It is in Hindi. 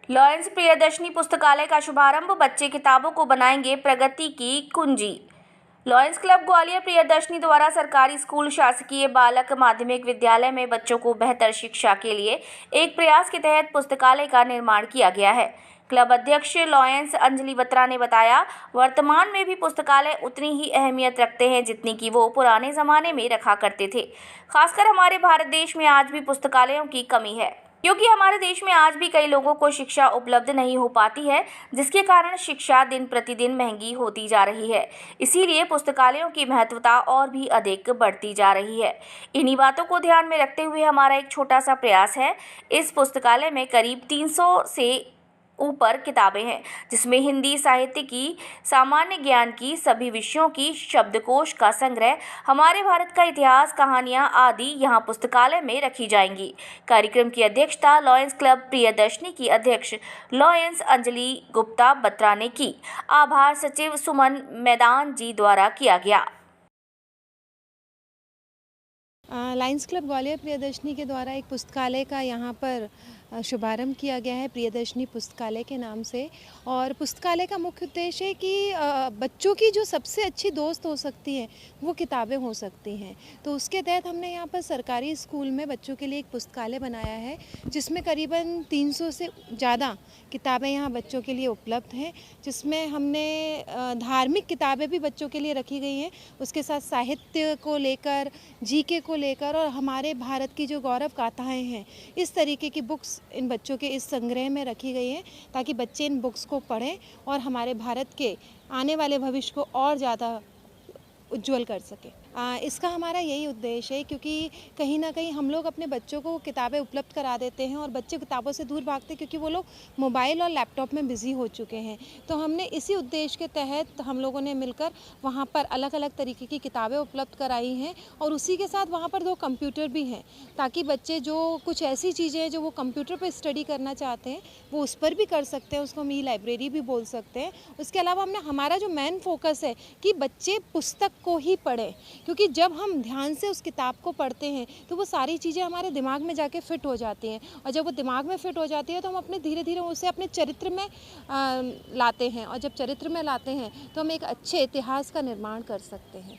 लॉयंस प्रियदर्शनी पुस्तकालय का शुभारंभ। बच्चे किताबों को बनाएंगे प्रगति की कुंजी। लॉयंस क्लब ग्वालियर प्रियदर्शनी द्वारा सरकारी स्कूल शासकीय बालक माध्यमिक विद्यालय में बच्चों को बेहतर शिक्षा के लिए एक प्रयास के तहत पुस्तकालय का निर्माण किया गया है। क्लब अध्यक्ष लॉयंस अंजलि बत्रा ने बताया, वर्तमान में भी पुस्तकालय उतनी ही अहमियत रखते हैं जितनी कि वो पुराने जमाने में रखा करते थे। खासकर हमारे भारत देश में आज भी पुस्तकालयों की कमी है, क्योंकि हमारे देश में आज भी कई लोगों को शिक्षा उपलब्ध नहीं हो पाती है, जिसके कारण शिक्षा दिन प्रतिदिन महंगी होती जा रही है। इसीलिए पुस्तकालयों की महत्वता और भी अधिक बढ़ती जा रही है। इन्हीं बातों को ध्यान में रखते हुए हमारा एक छोटा सा प्रयास है। इस पुस्तकालय में करीब 300 से ऊपर किताबें हैं, जिसमें हिंदी साहित्य की, सामान्य ज्ञान की, सभी विषयों की, शब्दकोश का संग्रह, हमारे भारत का इतिहास, कहानियां आदि यहाँ पुस्तकालय में रखी जाएंगी। कार्यक्रम की अध्यक्षता लॉयंस क्लब प्रियदर्शनी की अध्यक्ष लॉयंस अंजलि गुप्ता बत्रा ने की। आभार सचिव सुमन मैदान जी द्वारा किया गया। लायंस क्लब ग्वालियर प्रियदर्शनी के द्वारा एक पुस्तकालय का यहाँ पर शुभारंभ किया गया है, प्रियदर्शनी पुस्तकालय के नाम से। और पुस्तकालय का मुख्य उद्देश्य है कि बच्चों की जो सबसे अच्छी दोस्त हो सकती हैं वो किताबें हो सकती हैं। तो उसके तहत हमने यहाँ पर सरकारी स्कूल में बच्चों के लिए एक पुस्तकालय बनाया है, जिसमें करीबन 300 से ज़्यादा किताबें यहाँ बच्चों के लिए उपलब्ध हैं, जिसमें हमने धार्मिक किताबें भी बच्चों के लिए रखी गई हैं, उसके साथ साहित्य को लेकर, जीके को लेकर और हमारे भारत की जो गौरव गाथाएँ हैं, इस तरीके की बुक्स इन बच्चों के इस संग्रह में रखी गई हैं, ताकि बच्चे इन बुक्स को पढ़ें और हमारे भारत के आने वाले भविष्य को और ज़्यादा उज्जवल कर सके। इसका हमारा यही उद्देश्य है, क्योंकि कहीं ना कहीं हम लोग अपने बच्चों को किताबें उपलब्ध करा देते हैं और बच्चे किताबों से दूर भागते हैं, क्योंकि वो लोग मोबाइल और लैपटॉप में बिज़ी हो चुके हैं। तो हमने इसी उद्देश्य के तहत हम लोगों ने मिलकर वहाँ पर अलग अलग तरीके की किताबें उपलब्ध कराई हैं, और उसी के साथ वहाँ पर 2 कंप्यूटर भी हैं, ताकि बच्चे जो कुछ ऐसी चीज़ें हैं जो वो कंप्यूटर पर स्टडी करना चाहते हैं वो उस पर भी कर सकते हैं, उसको हम ई लाइब्रेरी भी बोल सकते हैं। उसके अलावा हमारा जो मेन फोकस है कि बच्चे पुस्तक को ही पढ़ें, क्योंकि जब हम ध्यान से उस किताब को पढ़ते हैं तो वो सारी चीज़ें हमारे दिमाग में जाके फिट हो जाती हैं, और जब वो दिमाग में फिट हो जाती है तो हम अपने धीरे धीरे उसे अपने चरित्र में लाते हैं, और जब चरित्र में लाते हैं तो हम एक अच्छे इतिहास का निर्माण कर सकते हैं।